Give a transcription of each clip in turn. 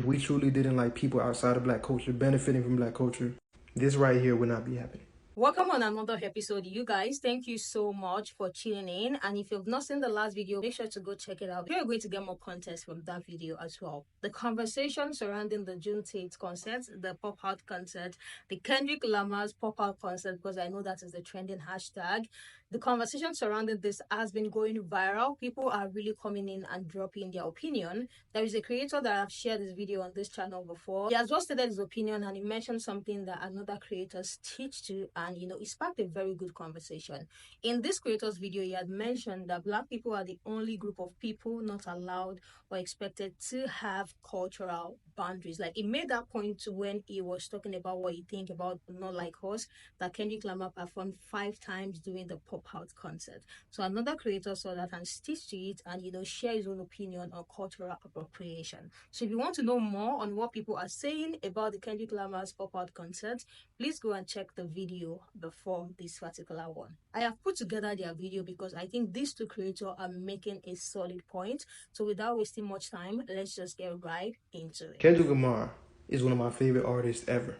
If we truly didn't like people outside of black culture benefiting from black culture, this right here would not be happening. Welcome on another episode, you guys. Thank you so much for tuning in. And if you've not seen the last video, make sure to go check it out. You're going to get more context from that video as well. The conversation surrounding the Juneteenth concert, the pop-out concert, the Kendrick Lamar's pop-out concert, because I know that is the trending hashtag. The conversation surrounding this has been going viral. People are really coming in and dropping their opinion. There is a creator that I've shared this video on this channel before. He has just stated his opinion and he mentioned something that another creator stitched to, and it sparked a very good conversation. In this creator's video, he had mentioned that Black people are the only group of people not allowed or expected to have cultural boundaries. Like, he made that point when he was talking about what he think about Not Like Us, that Kendrick Lamar performed 5 times during the pop-out concert. So another creator saw that and stitched to it and share his own opinion on cultural appropriation. So if you want to know more on what people are saying about the Kendrick Lamar's pop-out concert, please go and check the video before this particular one. I have put together their video because I think these two creators are making a solid point. So without wasting much time, let's just get right into it. Kendrick Lamar is one of my favorite artists ever.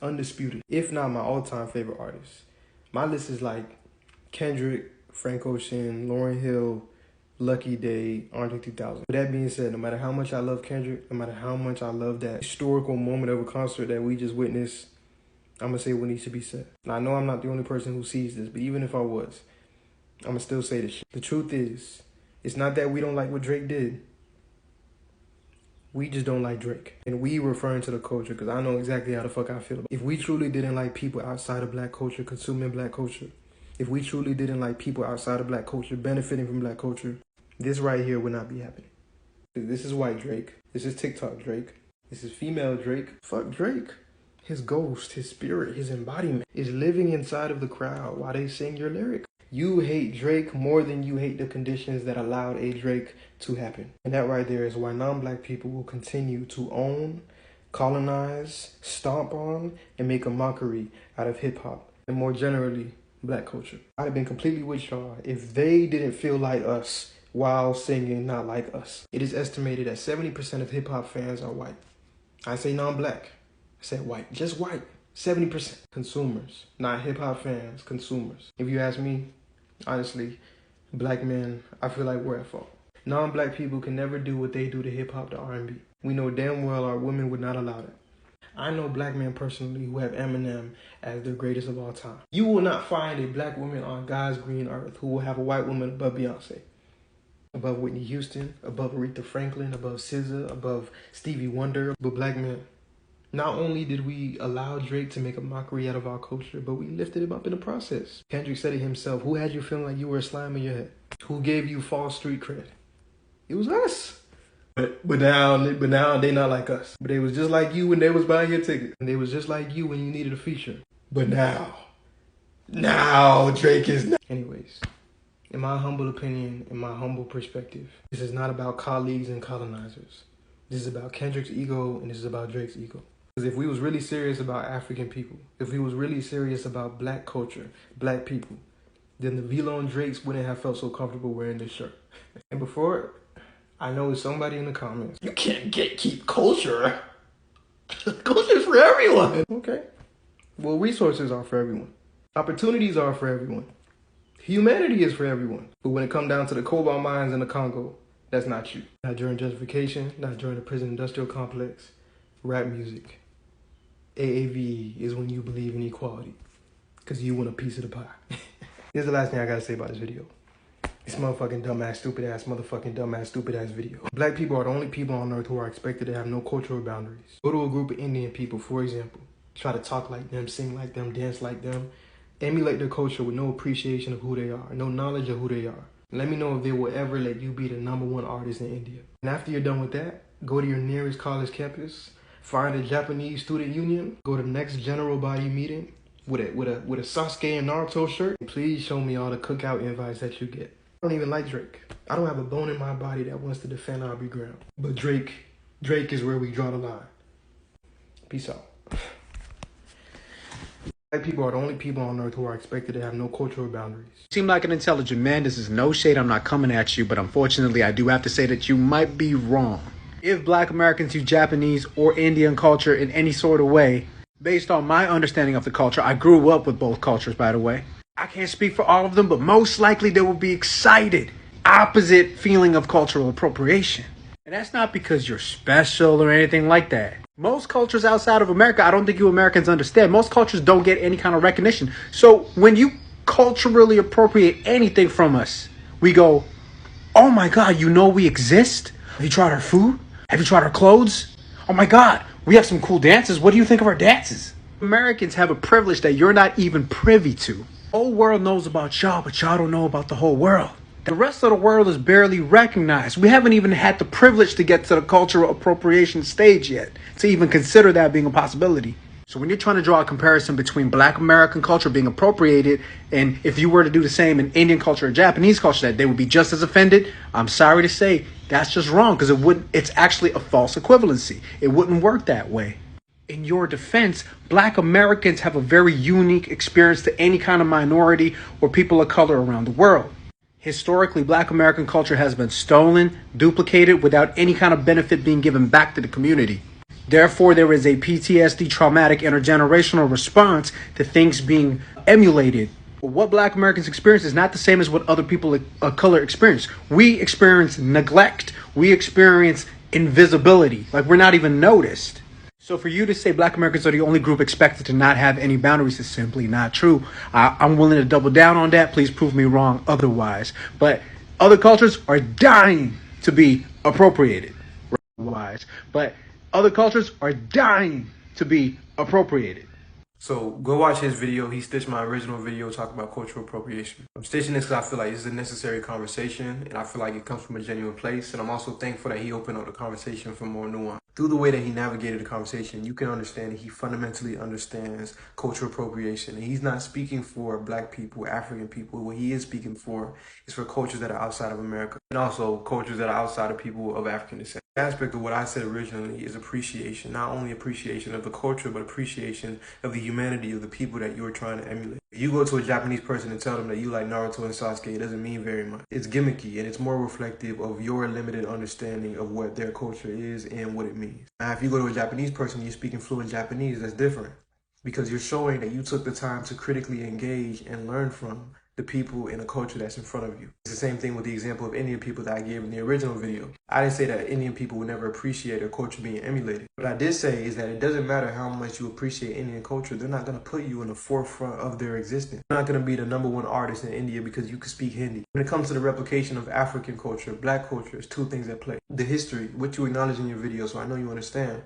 Undisputed. If not my all-time favorite artist. My list is like Kendrick, Frank Ocean, Lauryn Hill, Lucky Day, Andre 3000. With that being said, no matter how much I love Kendrick, no matter how much I love that historical moment of a concert that we just witnessed, I'm going to say what needs to be said. Now, I know I'm not the only person who sees this, but even if I was, I'm going to still say this shit. The truth is, it's not that we don't like what Drake did. We just don't like Drake. And we referring to the culture, because I know exactly how the fuck I feel about it. If we truly didn't like people outside of black culture consuming black culture, if we truly didn't like people outside of black culture benefiting from black culture, this right here would not be happening. This is white Drake. This is TikTok Drake. This is female Drake. Fuck Drake. His ghost, his spirit, his embodiment is living inside of the crowd while they sing your lyric. You hate Drake more than you hate the conditions that allowed a Drake to happen. And that right there is why non-black people will continue to own, colonize, stomp on, and make a mockery out of hip-hop. And more generally, black culture. I'd have been completely with y'all if they didn't feel like us while singing Not Like Us. It is estimated that 70% of hip-hop fans are white. I say non-black. I said white. Just white. 70%. Consumers. Not hip-hop fans. Consumers. If you ask me, honestly, black men, I feel like we're at fault. Non-black people can never do what they do to hip-hop, to R&B. We know damn well our women would not allow that. I know black men personally who have Eminem as their greatest of all time. You will not find a black woman on God's green earth who will have a white woman above Beyonce, above Whitney Houston, above Aretha Franklin, above SZA, above Stevie Wonder. But black men, not only did we allow Drake to make a mockery out of our culture, but we lifted him up in the process. Kendrick said it himself. Who had you feeling like you were a slime in your head? Who gave you false street cred? It was us. But now they not like us. But they was just like you when they was buying your ticket. And they was just like you when you needed a feature. But now Drake is not. Anyways, in my humble opinion, in my humble perspective, this is not about colleagues and colonizers. This is about Kendrick's ego and this is about Drake's ego. Because if we was really serious about African people, if we was really serious about black culture, black people, then the V-Lone Drakes wouldn't have felt so comfortable wearing this shirt. And before, I know it's somebody in the comments, you can't keep culture. Culture's for everyone. Okay. Well, resources are for everyone. Opportunities are for everyone. Humanity is for everyone. But when it comes down to the cobalt mines in the Congo, that's not you. Not during gentrification, not during the prison industrial complex. Rap music. AAVE is when you believe in equality. Because you want a piece of the pie. Here's the last thing I gotta say about this video. This motherfucking dumbass, stupid ass video. Black people are the only people on earth who are expected to have no cultural boundaries. Go to a group of Indian people, for example. Try to talk like them, sing like them, dance like them. Emulate their culture with no appreciation of who they are, no knowledge of who they are. Let me know if they will ever let you be the #1 artist in India. And after you're done with that, go to your nearest college campus, find a Japanese student union, go to the next general body meeting with a Sasuke and Naruto shirt. And please show me all the cookout invites that you get. I don't even like Drake. I don't have a bone in my body that wants to defend Aubrey Graham. But Drake is where we draw the line. Peace out. Black people are the only people on earth who are expected to have no cultural boundaries. You seem like an intelligent man. This is no shade. I'm not coming at you, but unfortunately, I do have to say that you might be wrong. If Black Americans use Japanese or Indian culture in any sort of way, based on my understanding of the culture, I grew up with both cultures, by the way. I can't speak for all of them, but most likely they will be excited. Opposite feeling of cultural appropriation. And that's not because you're special or anything like that. Most cultures outside of America, I don't think you Americans understand. Most cultures don't get any kind of recognition. So when you culturally appropriate anything from us, we go, oh my God, you know we exist? Have you tried our food? Have you tried our clothes? Oh my God, we have some cool dances. What do you think of our dances? Americans have a privilege that you're not even privy to. The whole world knows about y'all, but y'all don't know about the whole world. The rest of the world is barely recognized. We haven't even had the privilege to get to the cultural appropriation stage yet, to even consider that being a possibility. So when you're trying to draw a comparison between Black American culture being appropriated and if you were to do the same in Indian culture or Japanese culture, that they would be just as offended, I'm sorry to say that's just wrong, because it's actually a false equivalency. It wouldn't work that way. In your defense, Black Americans have a very unique experience to any kind of minority or people of color around the world. Historically, Black American culture has been stolen, duplicated, without any kind of benefit being given back to the community. Therefore, there is a PTSD, traumatic intergenerational response to things being emulated. What Black Americans experience is not the same as what other people of color experience. We experience neglect. We experience invisibility. Like we're not even noticed. So for you to say Black Americans are the only group expected to not have any boundaries is simply not true. I'm willing to double down on that. Please prove me wrong otherwise. But other cultures are dying to be appropriated. But other cultures are dying to be appropriated. So go watch his video. He stitched my original video talking about cultural appropriation. I'm stitching this because I feel like this is a necessary conversation, and I feel like it comes from a genuine place. And I'm also thankful that he opened up the conversation for more nuance. Through the way that he navigated the conversation, you can understand that he fundamentally understands cultural appropriation. And he's not speaking for Black people, African people. What he is speaking for is for cultures that are outside of America, and also cultures that are outside of people of African descent. The aspect of what I said originally is appreciation, not only appreciation of the culture, but appreciation of the humanity of the people that you are trying to emulate. If you go to a Japanese person and tell them that you like Naruto and Sasuke, it doesn't mean very much. It's gimmicky, and it's more reflective of your limited understanding of what their culture is and what it means. Now, if you go to a Japanese person and you're speaking fluent Japanese, that's different, because you're showing that you took the time to critically engage and learn from the people in a culture that's in front of you. It's the same thing with the example of Indian people that I gave in the original video. I didn't say that Indian people would never appreciate their culture being emulated. What I did say is that it doesn't matter how much you appreciate Indian culture, they're not going to put you in the forefront of their existence. You're not going to be the #1 artist in India because you can speak Hindi. When it comes to the replication of African culture, Black culture, is two things at play. The history, which you acknowledge in your video, so I know you understand,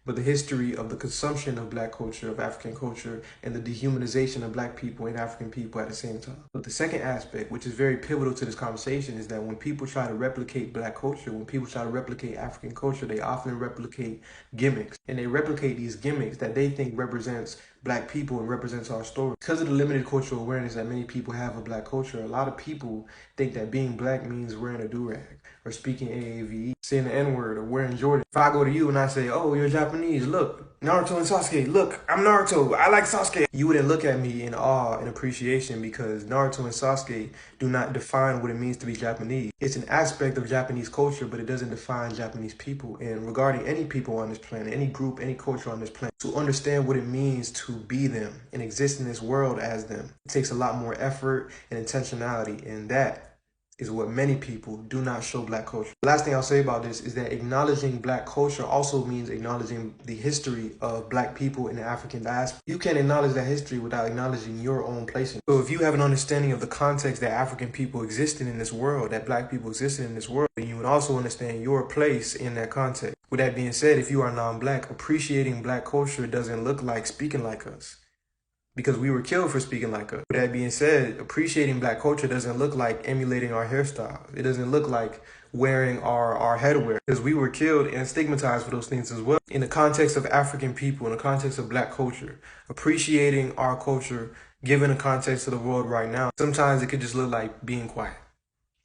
but the history of the consumption of Black culture, of African culture, and the dehumanization of Black people and African people at the same time. But the second aspect, which is very pivotal to this conversation, is that when people try to replicate Black culture, when people try to replicate African culture, they often replicate gimmicks. And they replicate these gimmicks that they think represents Black people and represents our story. Because of the limited cultural awareness that many people have of Black culture, a lot of people think that being Black means wearing a do-rag, or speaking AAVE, saying the N-word, or wearing Jordan. If I go to you and I say, oh, you're Japanese, look, Naruto and Sasuke, look, I'm Naruto, I like Sasuke, you wouldn't look at me in awe and appreciation, because Naruto and Sasuke do not define what it means to be Japanese. It's an aspect of Japanese culture, but it doesn't define Japanese people. And regarding any people on this planet, any group, any culture on this planet, to understand what it means to be them and exist in this world as them, it takes a lot more effort and intentionality, and that is what many people do not show Black culture. The last thing I'll say about this is that acknowledging Black culture also means acknowledging the history of Black people in the African diaspora. You can't acknowledge that history without acknowledging your own place. So if you have an understanding of the context that African people existed in this world, that Black people existed in this world, then you would also understand your place in that context. With that being said, if you are non-Black, appreciating Black culture doesn't look like speaking like us, because we were killed for speaking like us. With that being said, appreciating Black culture doesn't look like emulating our hairstyles. It doesn't look like wearing our headwear, because we were killed and stigmatized for those things as well. In the context of African people, in the context of Black culture, appreciating our culture, given the context of the world right now, sometimes it could just look like being quiet.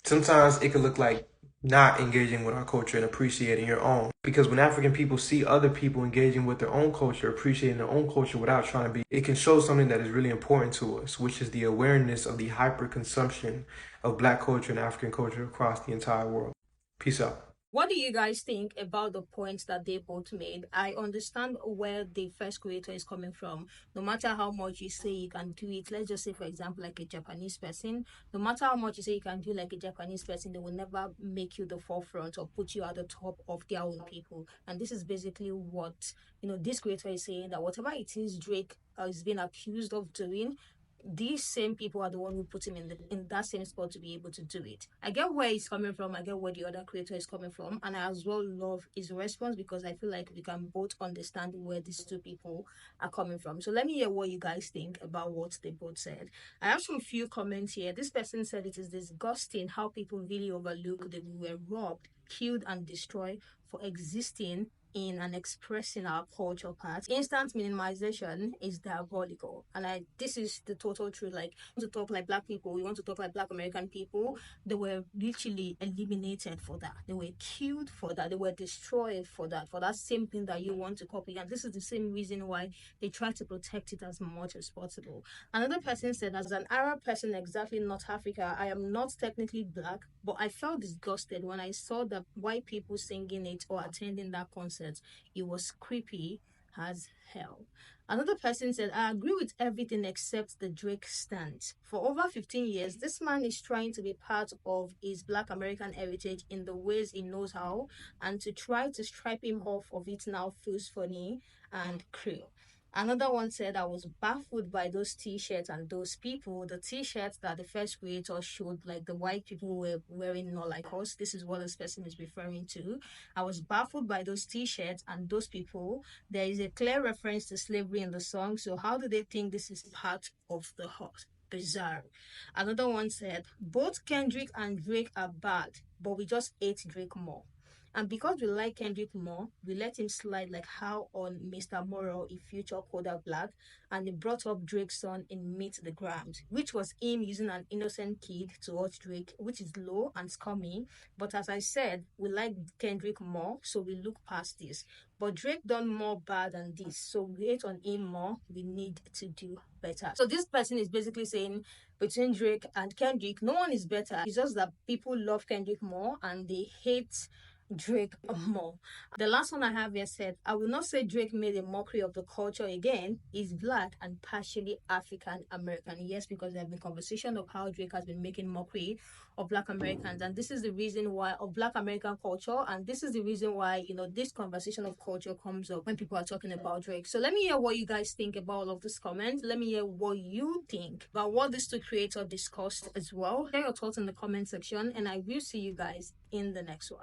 Sometimes it could look like not engaging with our culture and appreciating your own. Because when African people see other people engaging with their own culture, appreciating their own culture without trying to be, it can show something that is really important to us, which is the awareness of the hyper consumption of Black culture and African culture across the entire world. Peace out. What do you guys think about the points that they both made? I understand where the first creator is coming from. No matter how much you say you can do it, let's just say, for example, like a Japanese person, no matter how much you say you can do like a Japanese person, they will never make you the forefront or put you at the top of their own people. And this is basically what, this creator is saying, that whatever it is Drake is being accused of doing, these same people are the one who put him in that same spot to be able to do it. I get where he's coming from. I get where the other creator is coming from, and I as well love his response because I feel like we can both understand where these two people are coming from. So let me hear what you guys think about what they both said. I have some few comments here. This person said it is disgusting how people really overlook that we were robbed, killed, and destroyed for existing in and expressing our culture part. Instant minimization is diabolical. And this is the total truth. Like, we want to talk like Black people, we want to talk like Black American people. They were literally eliminated for that. They were killed for that. They were destroyed for that same thing that you want to copy. And this is the same reason why they try to protect it as much as possible. Another person said, as an Arab person, exactly North Africa, I am not technically Black, but I felt disgusted when I saw that white people singing it or attending that concert. It was creepy as hell. Another person said, I agree with everything except the Drake stance. For over 15 years, this man is trying to be part of his Black American heritage in the ways he knows how, and to try to stripe him off of it now feels funny and cruel. Another one said, I was baffled by those t-shirts and those people. The t-shirts that the first creator showed, like the white people were wearing, not like us. This is what this person is referring to. I was baffled by those t-shirts and those people. There is a clear reference to slavery in the song. So how do they think this is part of the hot? Bizarre. Another one said, both Kendrick and Drake are bad, but we just hate Drake more. And because we like Kendrick more, we let him slide, like how on Mr. Morrow he featured Kodak Black, and he brought up Drake's son in Meet the Grams, which was him using an innocent kid to watch Drake, which is low and scummy. But as I said, we like Kendrick more, so we look past this. But Drake done more bad than this, so we hate on him more. We need to do better. So this person is basically saying between Drake and Kendrick, no one is better. It's just that people love Kendrick more and they hate Drake more. The last one I have here said, I will not say Drake made a mockery of the culture again. He's Black and partially African American. Yes, because there have been conversation of how Drake has been making mockery of Black Americans, and this is the reason why of Black American culture, and this is the reason why this conversation of culture comes up when people are talking about Drake. So let me hear what you guys think about all of this comments. Let me hear what you think about what these two creators discussed as well. Share your thoughts in the comment section, and I will see you guys in the next one.